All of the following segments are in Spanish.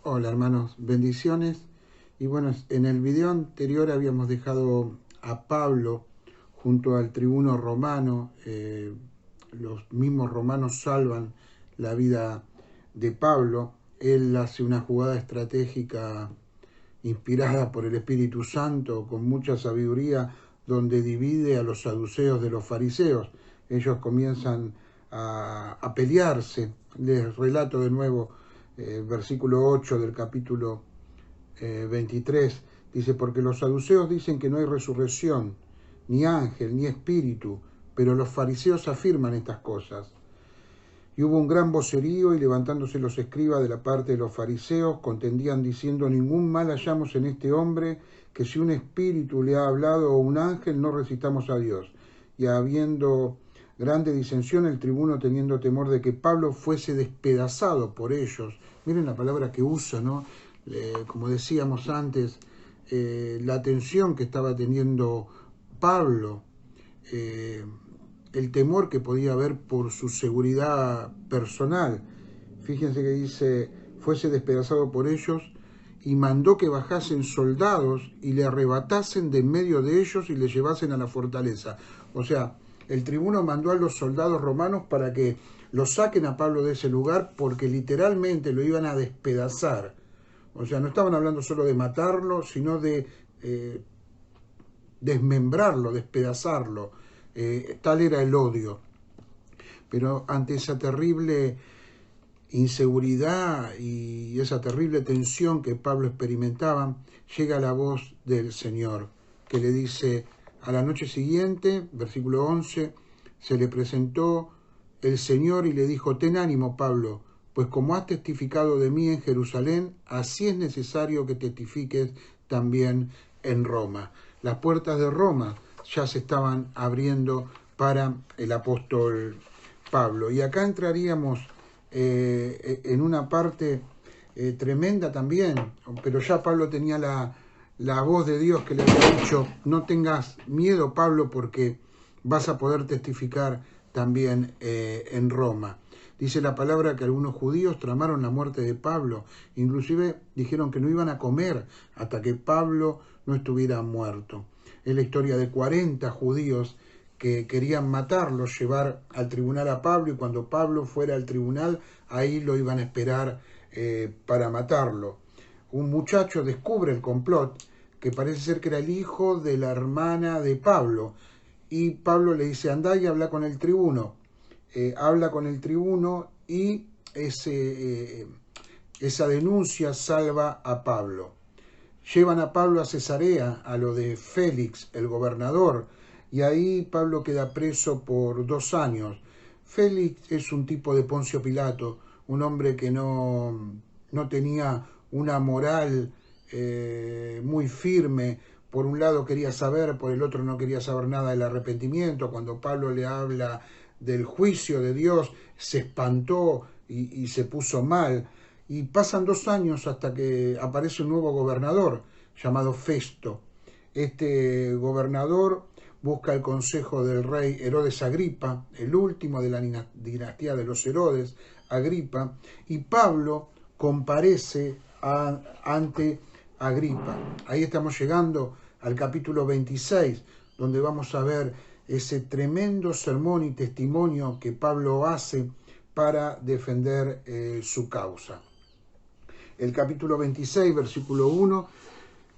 Hola hermanos, bendiciones. Y bueno, en el video anterior habíamos dejado a Pablo junto al tribuno romano. Los mismos romanos salvan la vida de Pablo. Él hace una jugada estratégica inspirada por el Espíritu Santo con mucha sabiduría, donde divide a los saduceos de los fariseos. Ellos comienzan a pelearse. Les relato de nuevo versículo 8 del capítulo 23, dice, porque los saduceos dicen que no hay resurrección, ni ángel, ni espíritu, pero los fariseos afirman estas cosas. Y hubo un gran vocerío, y levantándose los escribas de la parte de los fariseos, contendían diciendo, ningún mal hallamos en este hombre, que si un espíritu le ha hablado o un ángel, no resistamos a Dios. Y habiendo grande disensión, el tribuno, teniendo temor de que Pablo fuese despedazado por ellos, miren la palabra que usa, ¿no? Como decíamos antes, la tensión que estaba teniendo Pablo, eh, el temor que podía haber por su seguridad personal. Fíjense que dice, fuese despedazado por ellos, y mandó que bajasen soldados y le arrebatasen de en medio de ellos y le llevasen a la fortaleza. O sea, el tribuno mandó a los soldados romanos para que lo saquen a Pablo de ese lugar, porque literalmente lo iban a despedazar. O sea, no estaban hablando solo de matarlo, sino de desmembrarlo, despedazarlo. Tal era el odio. Pero ante esa terrible inseguridad y esa terrible tensión que Pablo experimentaba, llega la voz del Señor, que le dice, a la noche siguiente, versículo 11, se le presentó el Señor y le dijo, ten ánimo, Pablo, pues como has testificado de mí en Jerusalén, así es necesario que testifiques también en Roma. Las puertas de Roma ya se estaban abriendo para el apóstol Pablo. Y acá entraríamos en una parte tremenda también, pero ya Pablo tenía la voz de Dios que le había dicho, no tengas miedo, Pablo, porque vas a poder testificar también en Roma. Dice la palabra que algunos judíos tramaron la muerte de Pablo, inclusive dijeron que no iban a comer hasta que Pablo no estuviera muerto. Es la historia de 40 judíos que querían matarlo, llevar al tribunal a Pablo, y cuando Pablo fuera al tribunal, ahí lo iban a esperar para matarlo. Un muchacho descubre el complot, que parece ser que era el hijo de la hermana de Pablo, y Pablo le dice, andá y habla con el tribuno. Habla con el tribuno y esa denuncia salva a Pablo. Llevan a Pablo a Cesarea, a lo de Félix, el gobernador, y ahí Pablo queda preso por 2 años. Félix es un tipo de Poncio Pilato, un hombre que no tenía una moral muy firme. Por un lado quería saber, por el otro no quería saber nada del arrepentimiento. Cuando Pablo le habla del juicio de Dios, se espantó y se puso mal. Y pasan 2 años hasta que aparece un nuevo gobernador llamado Festo. Este gobernador busca el consejo del rey Herodes Agripa, el último de la dinastía de los Herodes, Agripa, y Pablo comparece ante Agripa. Ahí estamos llegando al capítulo 26, donde vamos a ver ese tremendo sermón y testimonio que Pablo hace para defender su causa. El capítulo 26, versículo 1,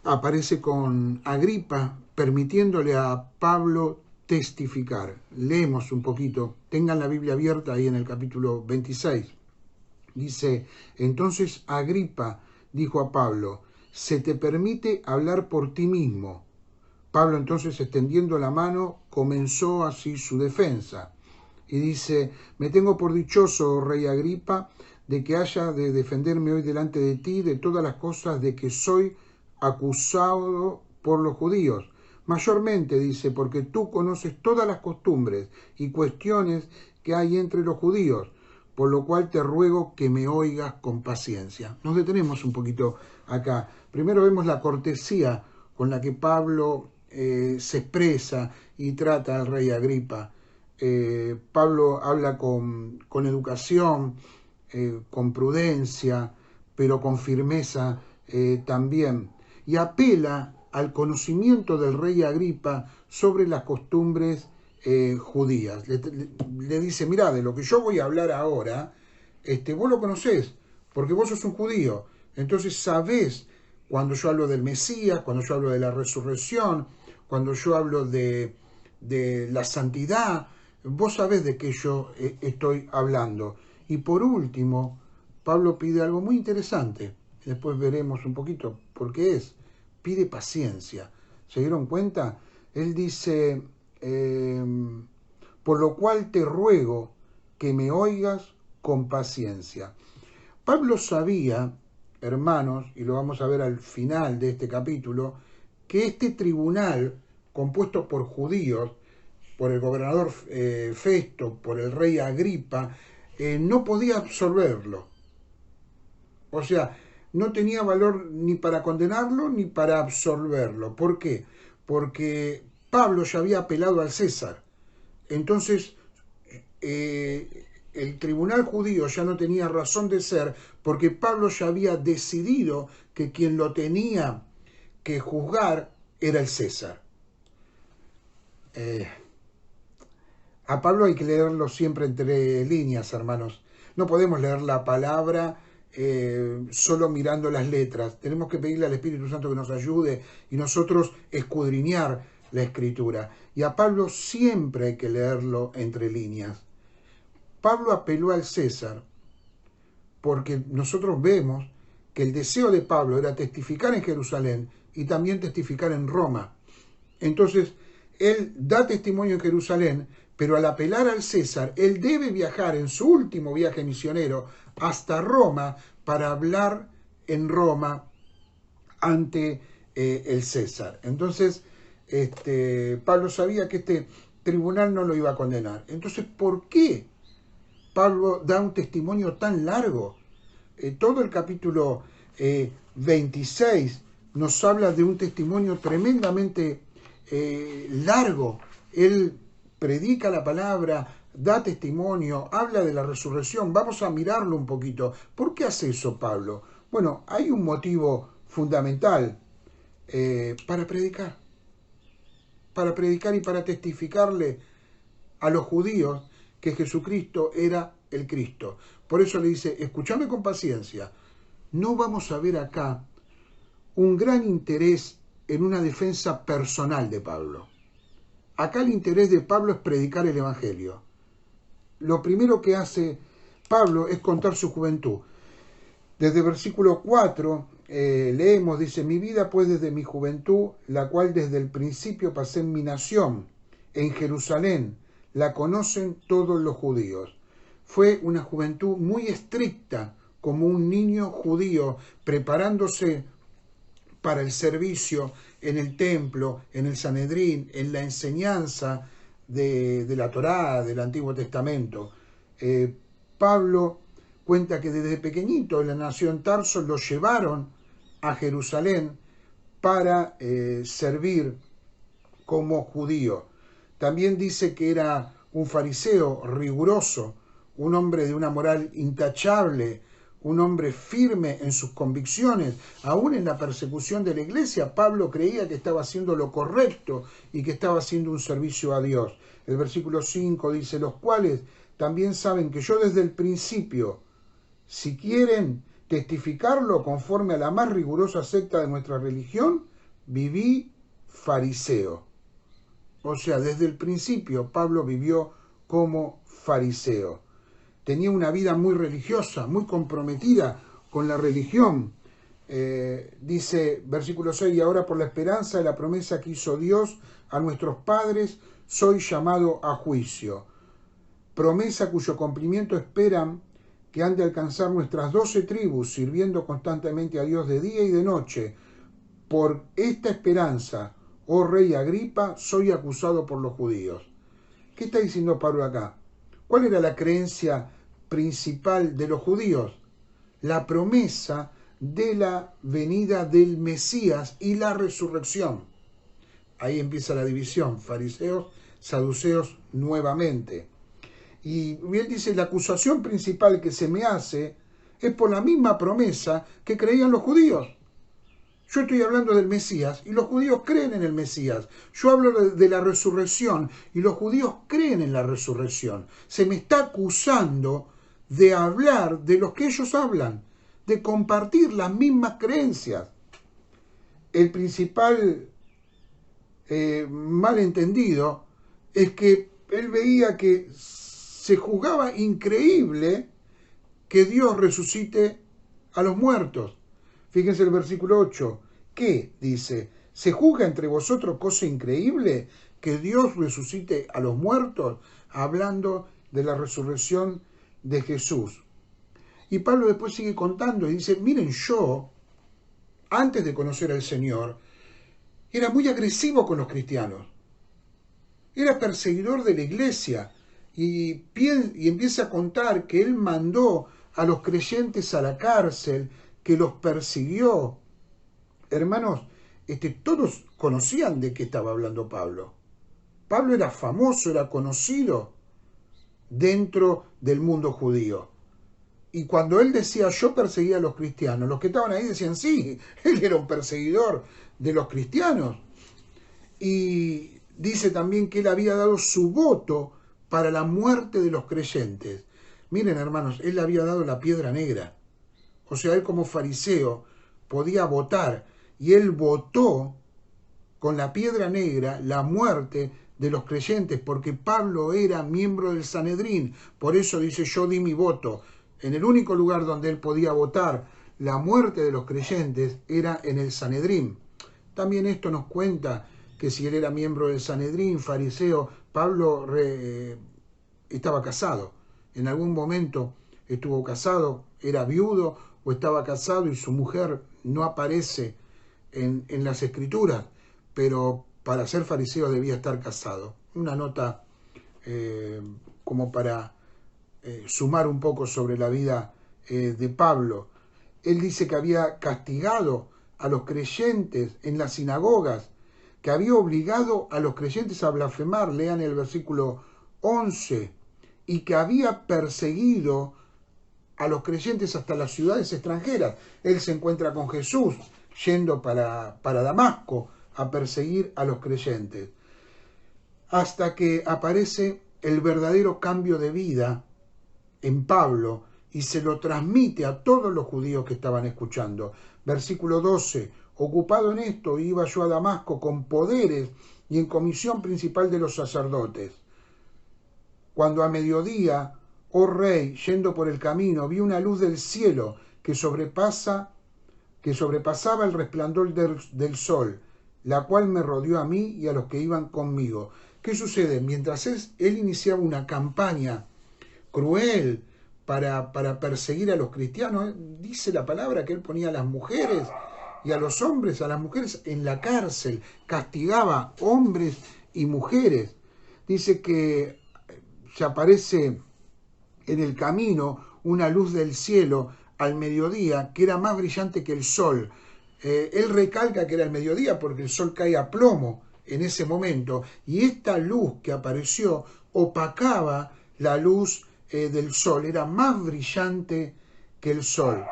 aparece con Agripa permitiéndole a Pablo testificar. Leemos un poquito, tengan la Biblia abierta ahí en el capítulo 26. Dice, entonces Agripa dijo a Pablo, se te permite hablar por ti mismo. Pablo entonces, extendiendo la mano, comenzó así su defensa. Y dice, me tengo por dichoso, rey Agripa, de que haya de defenderme hoy delante de ti de todas las cosas de que soy acusado por los judíos. Mayormente, dice, porque tú conoces todas las costumbres y cuestiones que hay entre los judíos, por lo cual te ruego que me oigas con paciencia. Nos detenemos un poquito acá. Primero vemos la cortesía con la que Pablo se expresa y trata al rey Agripa. Pablo habla con educación, con prudencia. pero con firmeza también. Y apela al conocimiento del rey Agripa sobre las costumbres judías. Le dice, mirá, de lo que yo voy a hablar ahora, vos lo conocés, porque vos sos un judío. Entonces sabés cuando yo hablo del Mesías, cuando yo hablo de la resurrección, cuando yo hablo de la santidad, vos sabés de qué yo estoy hablando. Y por último, Pablo pide algo muy interesante. Después veremos un poquito por qué es. Pide paciencia. ¿Se dieron cuenta? Él dice, por lo cual te ruego que me oigas con paciencia. Pablo sabía, hermanos, y lo vamos a ver al final de este capítulo, que este tribunal, compuesto por judíos, por el gobernador Festo, por el rey Agripa, no podía absolverlo. O sea, no tenía valor ni para condenarlo ni para absolverlo. ¿Por qué? Porque Pablo ya había apelado al César. Entonces, el tribunal judío ya no tenía razón de ser porque Pablo ya había decidido que quien lo tenía que juzgar era el César. A Pablo hay que leerlo siempre entre líneas, hermanos. No podemos leer la palabra solo mirando las letras. Tenemos que pedirle al Espíritu Santo que nos ayude y nosotros escudriñar la Escritura. Y a Pablo siempre hay que leerlo entre líneas. Pablo apeló al César porque nosotros vemos que el deseo de Pablo era testificar en Jerusalén y también testificar en Roma. Entonces, él da testimonio en Jerusalén, pero al apelar al César, él debe viajar en su último viaje misionero hasta Roma para hablar en Roma ante el César. Entonces, Pablo sabía que este tribunal no lo iba a condenar. Entonces, ¿por qué Pablo da un testimonio tan largo? Todo el capítulo 26 nos habla de un testimonio tremendamente largo. Él predica la palabra, da testimonio, habla de la resurrección. Vamos a mirarlo un poquito. ¿Por qué hace eso Pablo? Bueno, hay un motivo fundamental para predicar y para testificarle a los judíos que Jesucristo era el Cristo. Por eso le dice, escúchame con paciencia. No vamos a ver acá un gran interés en una defensa personal de Pablo. Acá el interés de Pablo es predicar el Evangelio. Lo primero que hace Pablo es contar su juventud. Desde versículo 4 leemos, dice, mi vida pues desde mi juventud, la cual desde el principio pasé en mi nación, en Jerusalén, la conocen todos los judíos. Fue una juventud muy estricta, como un niño judío, preparándose para el servicio en el templo, en el Sanedrín, en la enseñanza de la Torá, del Antiguo Testamento. Pablo cuenta que desde pequeñito en la nación Tarso lo llevaron a Jerusalén para servir como judío. También dice que era un fariseo riguroso, un hombre de una moral intachable, un hombre firme en sus convicciones. Aún en la persecución de la iglesia, Pablo creía que estaba haciendo lo correcto y que estaba haciendo un servicio a Dios. El versículo 5 dice, los cuales también saben que yo desde el principio, si quieren testificarlo conforme a la más rigurosa secta de nuestra religión, viví fariseo. O sea, desde el principio Pablo vivió como fariseo. Tenía una vida muy religiosa, muy comprometida con la religión. Dice, versículo 6, y ahora por la esperanza de la promesa que hizo Dios a nuestros padres, soy llamado a juicio. Promesa cuyo cumplimiento esperan que han de alcanzar nuestras 12 tribus, sirviendo constantemente a Dios de día y de noche. Por esta esperanza, oh rey Agripa, soy acusado por los judíos. ¿Qué está diciendo Pablo acá? ¿Cuál era la creencia principal de los judíos? La promesa de la venida del Mesías y la resurrección. Ahí empieza la división, fariseos, saduceos nuevamente. Y él dice, la acusación principal que se me hace es por la misma promesa que creían los judíos. Yo estoy hablando del Mesías y los judíos creen en el Mesías. Yo hablo de la resurrección y los judíos creen en la resurrección. Se me está acusando de hablar de lo que ellos hablan, de compartir las mismas creencias. El principal malentendido es que él veía que se juzgaba increíble que Dios resucite a los muertos. Fíjense el versículo 8. ¿Qué? Dice, ¿se juzga entre vosotros cosa increíble que Dios resucite a los muertos? Hablando de la resurrección de Jesús. Y Pablo después sigue contando y dice, miren, yo, antes de conocer al Señor, era muy agresivo con los cristianos. Era perseguidor de la iglesia. Y empieza a contar que él mandó a los creyentes a la cárcel, que los persiguió. Hermanos, todos conocían de qué estaba hablando Pablo. Pablo era famoso, era conocido dentro del mundo judío. Y cuando él decía, yo perseguía a los cristianos, los que estaban ahí decían, sí, él era un perseguidor de los cristianos. Y dice también que él había dado su voto para la muerte de los creyentes. Miren, hermanos, él había dado la piedra negra. O sea, él como fariseo podía votar y él votó con la piedra negra la muerte de los creyentes, porque Pablo era miembro del Sanedrín. Por eso dice, yo di mi voto. En el único lugar donde él podía votar la muerte de los creyentes era en el Sanedrín. También esto nos cuenta que si él era miembro del Sanedrín, fariseo, Pablo estaba casado. En algún momento estuvo casado, era viudo o estaba casado y su mujer no aparece en las escrituras, pero para ser fariseo debía estar casado. Una nota como para sumar un poco sobre la vida de Pablo. Él dice que había castigado a los creyentes en las sinagogas, que había obligado a los creyentes a blasfemar, lean el versículo 11, y que había perseguido a los creyentes hasta las ciudades extranjeras. Él se encuentra con Jesús yendo para Damasco a perseguir a los creyentes, hasta que aparece el verdadero cambio de vida en Pablo y se lo transmite a todos los judíos que estaban escuchando. Versículo 12, ocupado en esto iba yo a Damasco con poderes y en comisión principal de los sacerdotes. Cuando a mediodía, oh rey, yendo por el camino, vi una luz del cielo que sobrepasaba el resplandor del sol, la cual me rodeó a mí y a los que iban conmigo. ¿Qué sucede? Mientras él iniciaba una campaña cruel para perseguir a los cristianos, dice la palabra que él ponía a las mujeres y a los hombres, a las mujeres en la cárcel, castigaba hombres y mujeres. Dice que se aparece en el camino una luz del cielo al mediodía que era más brillante que el sol. Él recalca que era el mediodía porque el sol cae a plomo en ese momento y esta luz que apareció opacaba la luz del sol, era más brillante que el sol.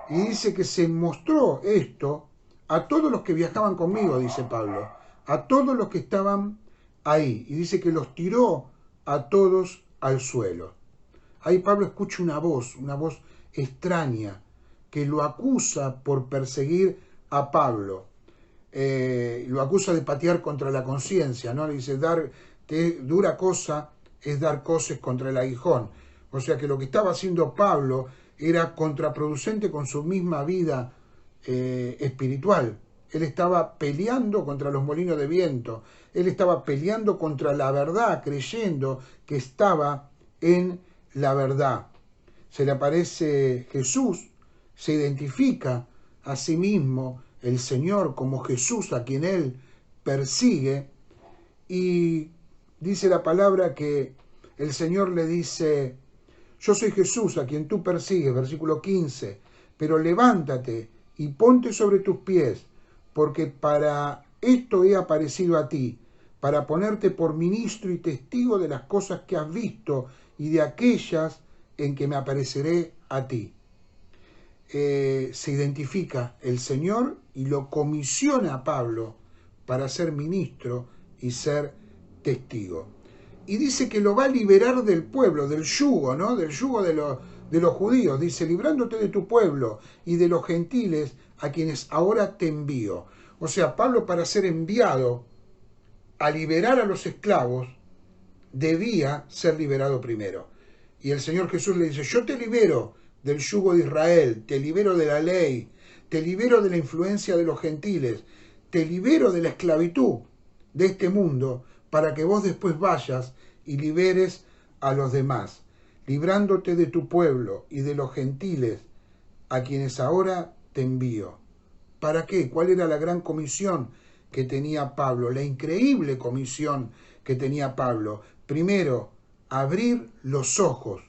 Y dice que se mostró esto a todos los que viajaban conmigo, dice Pablo, a todos los que estaban ahí. Y dice que los tiró a todos al suelo. Ahí Pablo escucha una voz extraña que lo acusa por perseguir a Pablo. Lo acusa de patear contra la conciencia, ¿no? Le dice, dura cosa es dar coces contra el aguijón. O sea que lo que estaba haciendo Pablo era contraproducente con su misma vida espiritual. Él estaba peleando contra los molinos de viento. Él estaba peleando contra la verdad, creyendo que estaba en la verdad. Se le aparece Jesús, se identifica a sí mismo el Señor como Jesús a quien él persigue y dice la palabra que el Señor le dice, yo soy Jesús a quien tú persigues, versículo 15, pero levántate y ponte sobre tus pies, porque para esto he aparecido a ti, para ponerte por ministro y testigo de las cosas que has visto y de aquellas en que me apareceré a ti. se identifica el Señor y lo comisiona a Pablo para ser ministro y ser testigo. Y dice que lo va a liberar del pueblo, del yugo, ¿no? Del yugo de los judíos. Dice, librándote de tu pueblo y de los gentiles a quienes ahora te envío. O sea, Pablo, para ser enviado a liberar a los esclavos, debía ser liberado primero. Y el Señor Jesús le dice, yo te libero del yugo de Israel, te libero de la ley, te libero de la influencia de los gentiles, te libero de la esclavitud de este mundo, para que vos después vayas y liberes a los demás, librándote de tu pueblo y de los gentiles, a quienes ahora te envío. ¿Para qué? ¿Cuál era la gran comisión que tenía Pablo? La increíble comisión que tenía Pablo. Primero, abrir los ojos,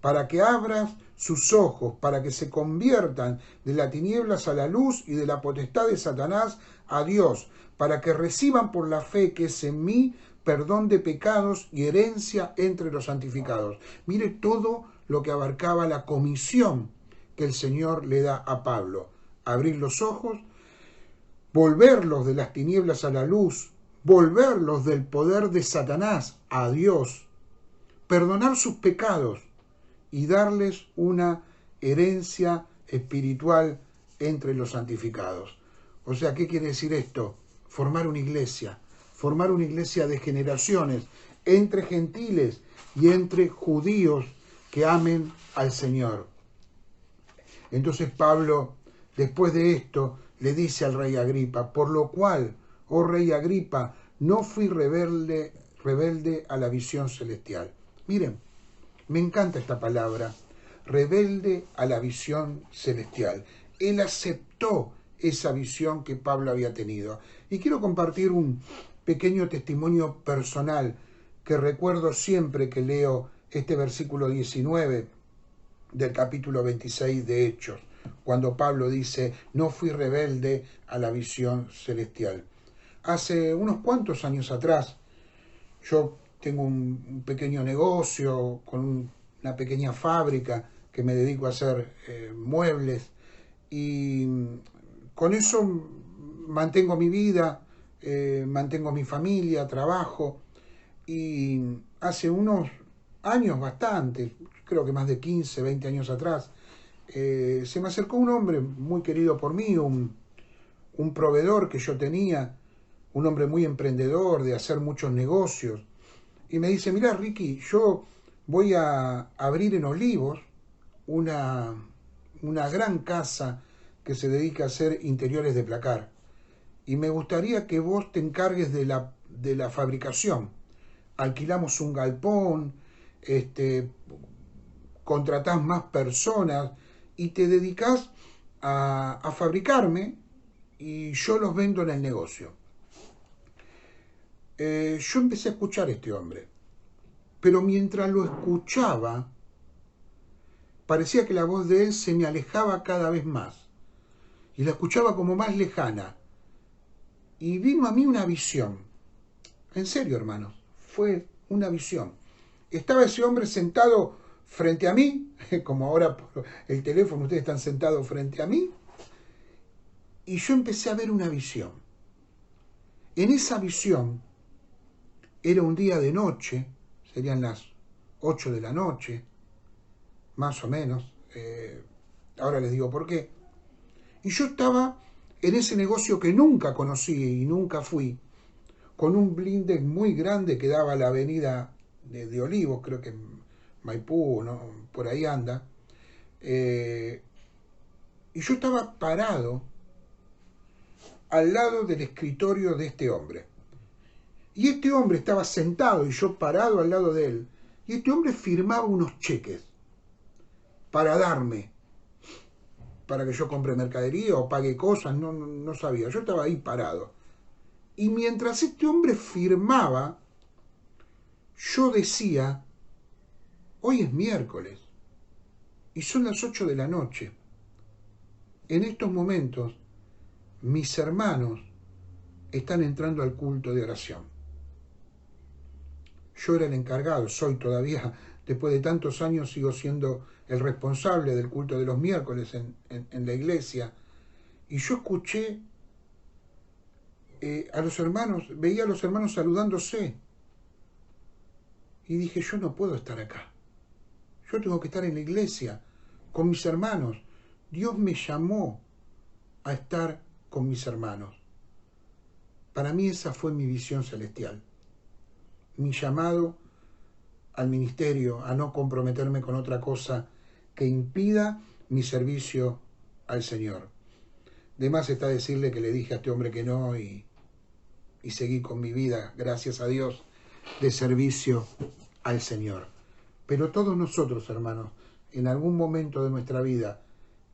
para que abras sus ojos, para que se conviertan de las tinieblas a la luz y de la potestad de Satanás a Dios, para que reciban por la fe que es en mí perdón de pecados y herencia entre los santificados. Mire todo lo que abarcaba la comisión que el Señor le da a Pablo. Abrir los ojos, volverlos de las tinieblas a la luz, volverlos del poder de Satanás a Dios, perdonar sus pecados y darles una herencia espiritual entre los santificados. O sea, ¿qué quiere decir esto? Formar una iglesia de generaciones, entre gentiles y entre judíos que amen al Señor. Entonces Pablo, después de esto, le dice al rey Agripa, por lo cual, oh rey Agripa, no fui rebelde a la visión celestial. Miren, me encanta esta palabra, rebelde a la visión celestial. Él aceptó esa visión que Pablo había tenido. Y quiero compartir un pequeño testimonio personal que recuerdo siempre que leo este versículo 19 del capítulo 26 de Hechos, cuando Pablo dice, no fui rebelde a la visión celestial. Hace unos cuantos años atrás, yo tengo un pequeño negocio con una pequeña fábrica que me dedico a hacer muebles y con eso mantengo mi vida, mantengo mi familia, trabajo y hace unos años bastantes, creo que más de 15, 20 años atrás, se me acercó un hombre muy querido por mí, un proveedor que yo tenía, un hombre muy emprendedor de hacer muchos negocios, y me dice, mirá Ricky, yo voy a abrir en Olivos una gran casa que se dedica a hacer interiores de placar, y me gustaría que vos te encargues de la fabricación. Alquilamos un galpón, contratás más personas y te dedicás a fabricarme y yo los vendo en el negocio. Yo empecé a escuchar a este hombre, pero mientras lo escuchaba, parecía que la voz de él se me alejaba cada vez más y la escuchaba como más lejana. Y vino a mí una visión. En serio, hermanos, fue una visión. Estaba ese hombre sentado frente a mí, como ahora por el teléfono ustedes están sentados frente a mí, y yo empecé a ver una visión. En esa visión era un día de noche, serían las 8 de la noche, más o menos, ahora les digo por qué, y yo estaba en ese negocio que nunca conocí y nunca fui, con un blindex muy grande que daba a la avenida de Olivos, creo que en Maipú, ¿no? Por ahí anda, y yo estaba parado al lado del escritorio de este hombre. Y este hombre estaba sentado y yo parado al lado de él. Y este hombre firmaba unos cheques para darme, para que yo compre mercadería o pague cosas, no sabía. Yo estaba ahí parado. Y mientras este hombre firmaba, yo decía, hoy es miércoles y son las 8 de la noche. En estos momentos, mis hermanos están entrando al culto de oración. Yo era el encargado, soy todavía Después de tantos años sigo siendo el responsable del culto de los miércoles en la iglesia. Y yo escuché a los hermanos, veía a los hermanos saludándose. Y dije, yo no puedo estar acá. Yo tengo que estar en la iglesia, con mis hermanos. Dios me llamó a estar con mis hermanos. Para mí esa fue mi visión celestial. Mi llamado al ministerio, a no comprometerme con otra cosa que impida mi servicio al Señor. De más está decirle que le dije a este hombre que no y seguí con mi vida, gracias a Dios, de servicio al Señor. Pero todos nosotros, hermanos, en algún momento de nuestra vida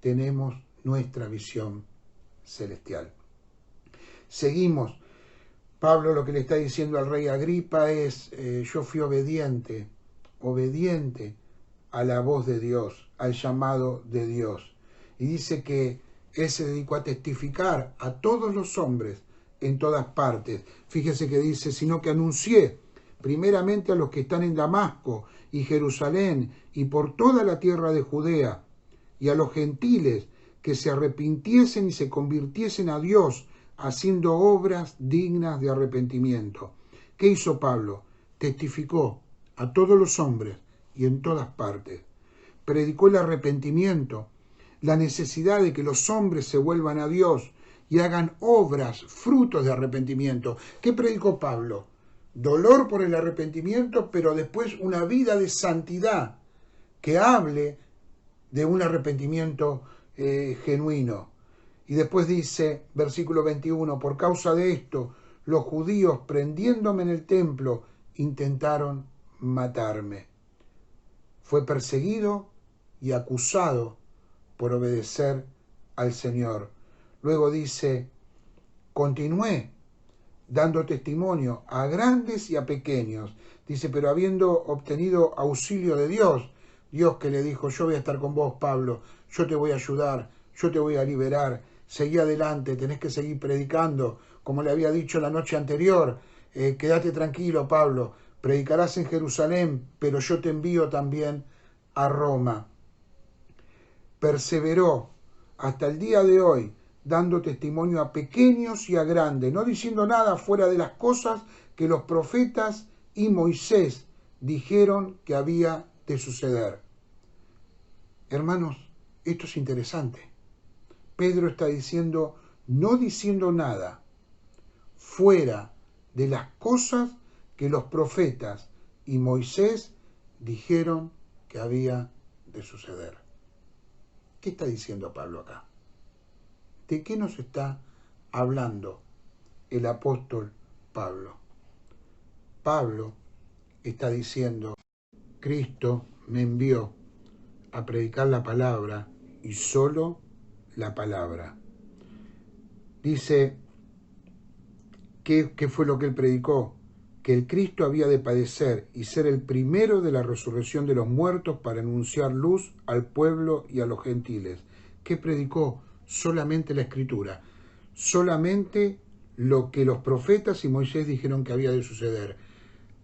tenemos nuestra visión celestial. Seguimos. Pablo lo que le está diciendo al rey Agripa es, yo fui obediente a la voz de Dios, al llamado de Dios. Y dice que él se dedicó a testificar a todos los hombres en todas partes. Fíjese que dice, sino que anuncié primeramente a los que están en Damasco y Jerusalén y por toda la tierra de Judea, y a los gentiles que se arrepintiesen y se convirtiesen a Dios, haciendo obras dignas de arrepentimiento. ¿Qué hizo Pablo? Testificó a todos los hombres y en todas partes. Predicó el arrepentimiento, la necesidad de que los hombres se vuelvan a Dios y hagan obras, frutos de arrepentimiento. ¿Qué predicó Pablo? Dolor por el arrepentimiento, pero después una vida de santidad que hable de un arrepentimiento genuino. Y después dice, versículo 21, por causa de esto, los judíos, prendiéndome en el templo, intentaron matarme. Fue perseguido y acusado por obedecer al Señor. Luego dice, continué dando testimonio a grandes y a pequeños. Dice, pero habiendo obtenido auxilio de Dios, Dios que le dijo, yo voy a estar con vos, Pablo, yo te voy a ayudar, yo te voy a liberar, seguí adelante, tenés que seguir predicando, como le había dicho la noche anterior, quédate tranquilo, Pablo, predicarás en Jerusalén, pero yo te envío también a Roma. Perseveró hasta el día de hoy, dando testimonio a pequeños y a grandes, no diciendo nada fuera de las cosas que los profetas y Moisés dijeron que había de suceder. Hermanos, esto es interesante. Pedro está diciendo, no diciendo nada fuera de las cosas que los profetas y Moisés dijeron que había de suceder. ¿Qué está diciendo Pablo acá? ¿De qué nos está hablando el apóstol Pablo? Pablo está diciendo, Cristo me envió a predicar la palabra y solo la palabra. Dice, ¿qué fue lo que él predicó? Que el Cristo había de padecer y ser el primero de la resurrección de los muertos para anunciar luz al pueblo y a los gentiles. ¿Qué predicó? Solamente la Escritura, solamente lo que los profetas y Moisés dijeron que había de suceder.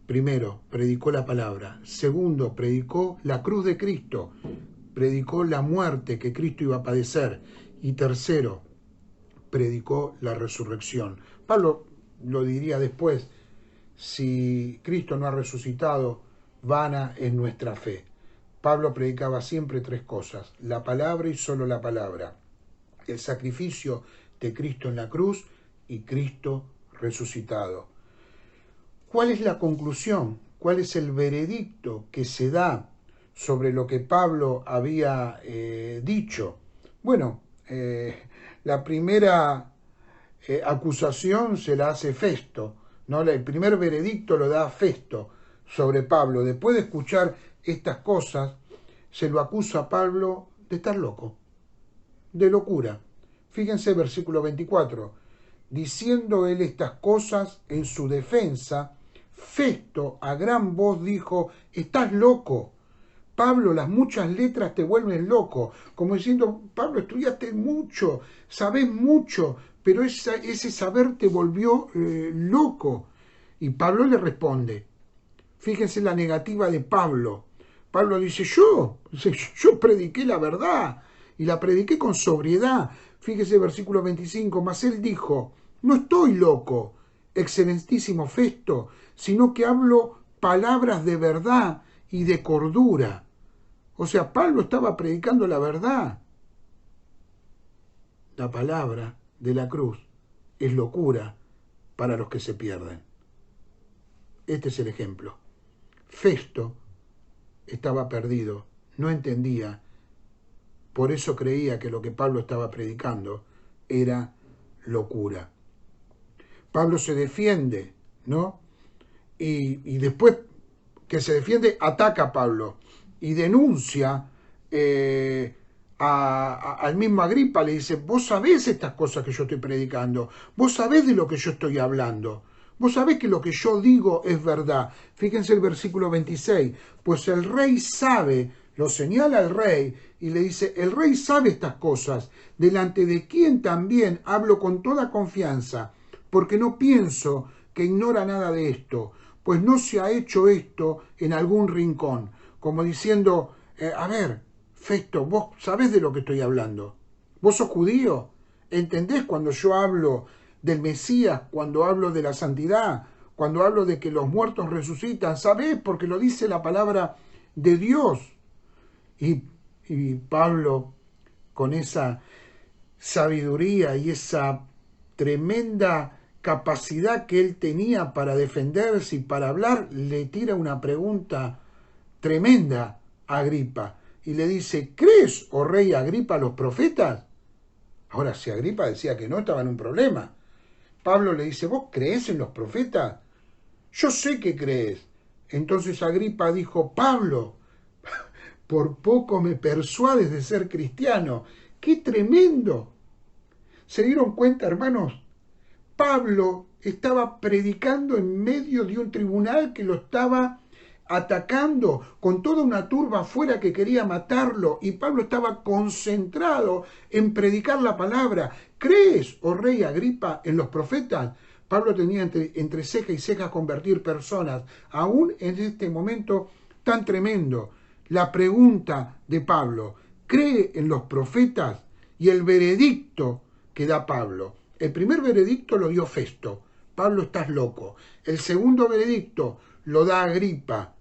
Primero, predicó la palabra. Segundo, predicó la cruz de Cristo, predicó la muerte que Cristo iba a padecer. Y tercero, predicó la resurrección. Pablo lo diría después, si Cristo no ha resucitado, vana es nuestra fe. Pablo predicaba siempre tres cosas, la palabra y solo la palabra. El sacrificio de Cristo en la cruz y Cristo resucitado. ¿Cuál es la conclusión? ¿Cuál es el veredicto que se da sobre lo que Pablo había dicho? Bueno, la primera acusación se la hace Festo, ¿no? El primer veredicto lo da Festo sobre Pablo. Después de escuchar estas cosas, se lo acusa a Pablo de estar loco, de locura. Fíjense versículo 24. Diciendo él estas cosas en su defensa, Festo a gran voz dijo, estás loco. Pablo, las muchas letras te vuelven loco. Como diciendo, Pablo, estudiaste mucho, sabés mucho, pero ese saber te volvió loco. Y Pablo le responde. Fíjense la negativa de Pablo. Pablo dice, yo prediqué la verdad y la prediqué con sobriedad. Fíjese versículo 25, mas él dijo, no estoy loco, excelentísimo Festo, sino que hablo palabras de verdad y de cordura. O sea, Pablo estaba predicando la verdad. La palabra de la cruz es locura para los que se pierden. Este es el ejemplo. Festo estaba perdido, no entendía, por eso creía que lo que Pablo estaba predicando era locura. Pablo se defiende, ¿no? Y después que se defiende, ataca a Pablo y denuncia al mismo Agripa, le dice, vos sabés estas cosas que yo estoy predicando, vos sabés de lo que yo estoy hablando, vos sabés que lo que yo digo es verdad. Fíjense el versículo 26, pues el rey sabe, lo señala el rey y le dice, el rey sabe estas cosas, delante de quien también hablo con toda confianza, porque no pienso que ignora nada de esto, pues no se ha hecho esto en algún rincón, como diciendo, a ver, Festo, vos sabés de lo que estoy hablando, vos sos judío, ¿entendés cuando yo hablo del Mesías, cuando hablo de la santidad, cuando hablo de que los muertos resucitan? ¿Sabés? Porque lo dice la palabra de Dios. Y Pablo, con esa sabiduría y esa tremenda capacidad que él tenía para defenderse y para hablar, le tira una pregunta tremenda a Agripa y le dice, ¿crees, oh rey Agripa, a los profetas? Ahora, si Agripa decía que no, estaba en un problema. Pablo le dice, ¿vos crees en los profetas? Yo sé que crees. Entonces Agripa dijo, Pablo, por poco me persuades de ser cristiano. ¡Qué tremendo! ¿Se dieron cuenta, hermanos? Pablo estaba predicando en medio de un tribunal que lo estaba atacando con toda una turba afuera que quería matarlo, y Pablo estaba concentrado en predicar la palabra. ¿Crees, oh rey Agripa, en los profetas? Pablo tenía entre ceja y ceja convertir personas, aún en este momento tan tremendo. La pregunta de Pablo, ¿cree en los profetas? Y el veredicto que da Pablo. El primer veredicto lo dio Festo. Pablo, estás loco. El segundo veredicto lo da Agripa.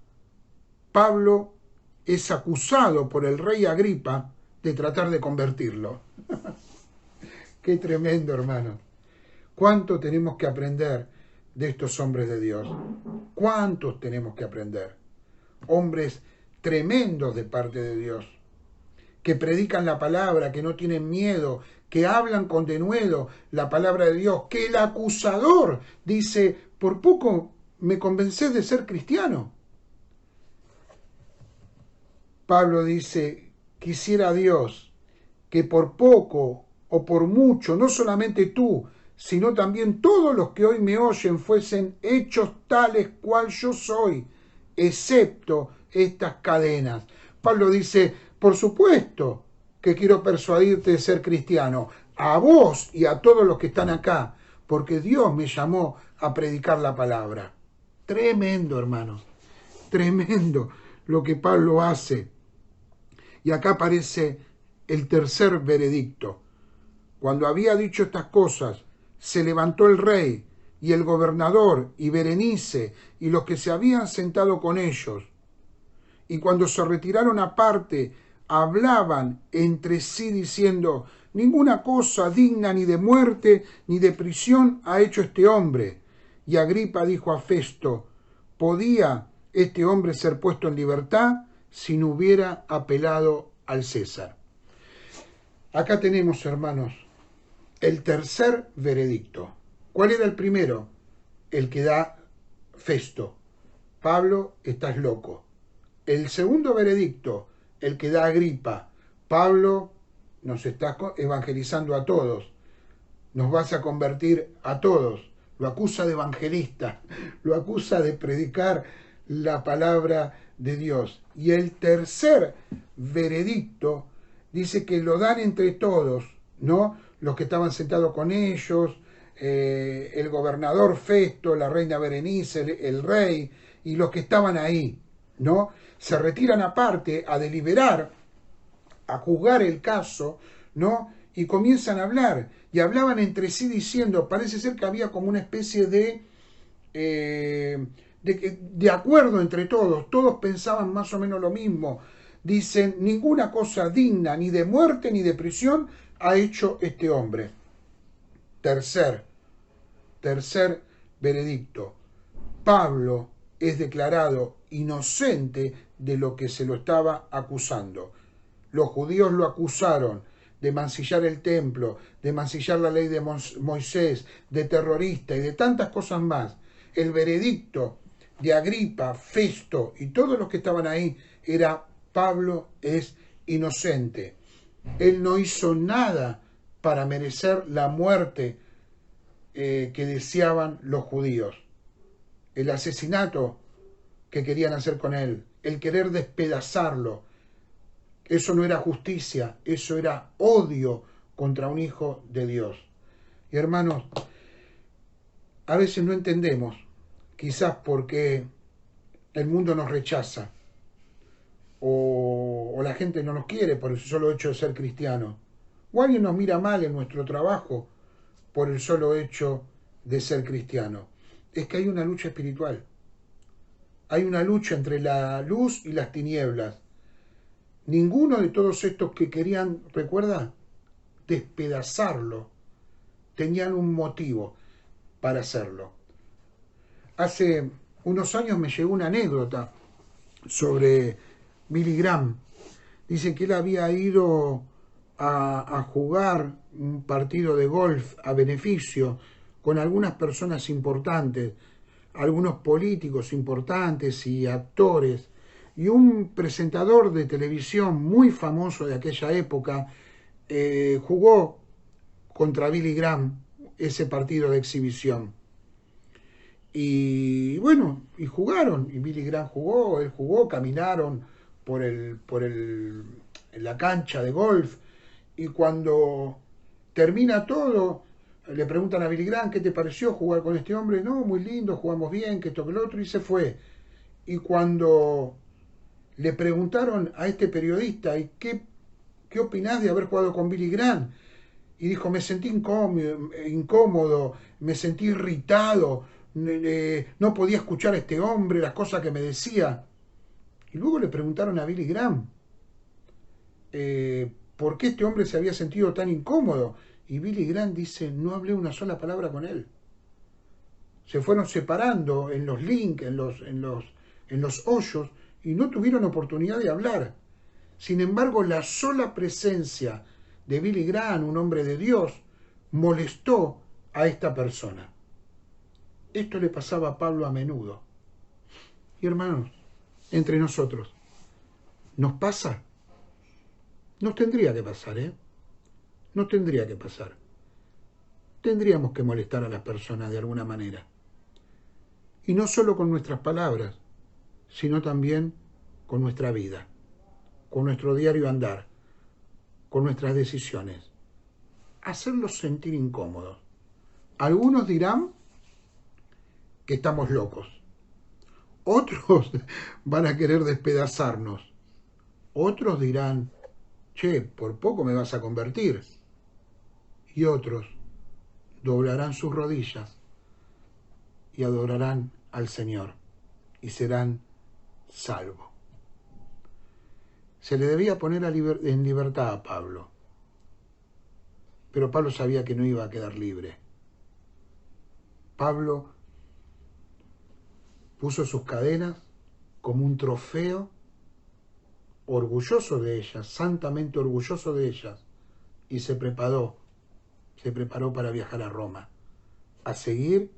Pablo es acusado por el rey Agripa de tratar de convertirlo. Qué tremendo, hermano. ¿Cuánto tenemos que aprender de estos hombres de Dios? ¿Cuántos tenemos que aprender? Hombres tremendos de parte de Dios, que predican la palabra, que no tienen miedo, que hablan con denuedo la palabra de Dios, que el acusador dice, por poco me convencés de ser cristiano. Pablo dice, quisiera Dios que por poco o por mucho, no solamente tú, sino también todos los que hoy me oyen fuesen hechos tales cual yo soy, excepto estas cadenas. Pablo dice, por supuesto que quiero persuadirte de ser cristiano, a vos y a todos los que están acá, porque Dios me llamó a predicar la palabra. Tremendo, hermanos, tremendo lo que Pablo hace. Y acá aparece el tercer veredicto. Cuando había dicho estas cosas, se levantó el rey y el gobernador y Berenice y los que se habían sentado con ellos. Y cuando se retiraron aparte, hablaban entre sí diciendo, ninguna cosa digna ni de muerte ni de prisión ha hecho este hombre. Y Agripa dijo a Festo, ¿podía este hombre ser puesto en libertad si no hubiera apelado al César? Acá tenemos, hermanos, el tercer veredicto. ¿Cuál era el primero? El que da Festo. Pablo, estás loco. El segundo veredicto, el que da Agripa. Pablo, nos estás evangelizando a todos. Nos vas a convertir a todos. Lo acusa de evangelista. Lo acusa de predicar la palabra de Dios. Y el tercer veredicto dice que lo dan entre todos, ¿no? Los que estaban sentados con ellos, el gobernador Festo, la reina Berenice, el rey, y los que estaban ahí. ¿no? Se retiran aparte a deliberar, a juzgar el caso, ¿no? Y comienzan a hablar. Y hablaban entre sí diciendo, parece ser que había como una especie de acuerdo entre todos. Todos pensaban más o menos lo mismo. Dicen, ninguna cosa digna ni de muerte ni de prisión ha hecho este hombre. Tercer veredicto. Pablo es declarado inocente de lo que se lo estaba acusando. Los judíos lo acusaron de mancillar el templo, de mancillar la ley de Moisés, de terrorista y de tantas cosas más. El veredicto de Agripa, Festo y todos los que estaban ahí era: Pablo es inocente. Él no hizo nada para merecer la muerte que deseaban los judíos. El asesinato que querían hacer con él, el querer despedazarlo, eso no era justicia, eso era odio contra un hijo de Dios. Y hermanos, a veces no entendemos, quizás porque el mundo nos rechaza o la gente no nos quiere por el solo hecho de ser cristiano, o alguien nos mira mal en nuestro trabajo por el solo hecho de ser cristiano. Es que hay una lucha espiritual. Hay una lucha entre la luz y las tinieblas. Ninguno de todos estos que querían, recuerda, despedazarlo, tenían un motivo para hacerlo. Hace unos años me llegó una anécdota sobre Billy Graham. Dicen que él había ido a jugar un partido de golf a beneficio con algunas personas importantes, algunos políticos importantes y actores, y un presentador de televisión muy famoso de aquella época jugó contra Billy Graham ese partido de exhibición. Y bueno, y jugaron, y Billy Graham jugó, él jugó, caminaron en la cancha de golf, y cuando termina todo, le preguntan a Billy Graham: ¿qué te pareció jugar con este hombre? No, muy lindo, jugamos bien, que esto, que lo otro, y se fue. Y cuando le preguntaron a este periodista: ¿y qué opinás de haber jugado con Billy Graham? Y dijo: me sentí incómodo, me sentí irritado, no podía escuchar a este hombre, las cosas que me decía. Y luego le preguntaron a Billy Graham por qué este hombre se había sentido tan incómodo. Y Billy Graham dice: no hablé una sola palabra con él. Se fueron separando en los links, en los hoyos, y no tuvieron oportunidad de hablar. Sin embargo, la sola presencia de Billy Graham, un hombre de Dios, molestó a esta persona. Esto le pasaba a Pablo a menudo. Y hermanos, entre nosotros, ¿nos pasa? Nos tendría que pasar, ¿eh? Nos tendría que pasar. Tendríamos que molestar a las personas de alguna manera. Y no solo con nuestras palabras, sino también con nuestra vida, con nuestro diario andar, con nuestras decisiones. Hacerlos sentir incómodos. Algunos dirán que estamos locos. Otros van a querer despedazarnos. Otros dirán: che, por poco me vas a convertir. Y otros doblarán sus rodillas y adorarán al Señor y serán salvos. Se le debía poner en libertad a Pablo, pero Pablo sabía que no iba a quedar libre. Pablo puso sus cadenas como un trofeo, orgulloso de ellas, santamente orgulloso de ellas, y se preparó para viajar a Roma, a seguir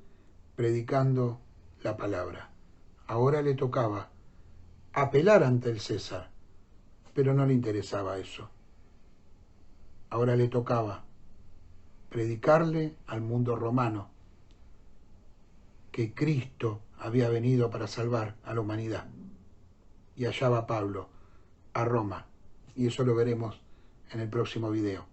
predicando la palabra. Ahora le tocaba apelar ante el César, pero no le interesaba eso. Ahora le tocaba predicarle al mundo romano que Cristo había venido para salvar a la humanidad. Y allá va Pablo, a Roma, y eso lo veremos en el próximo video.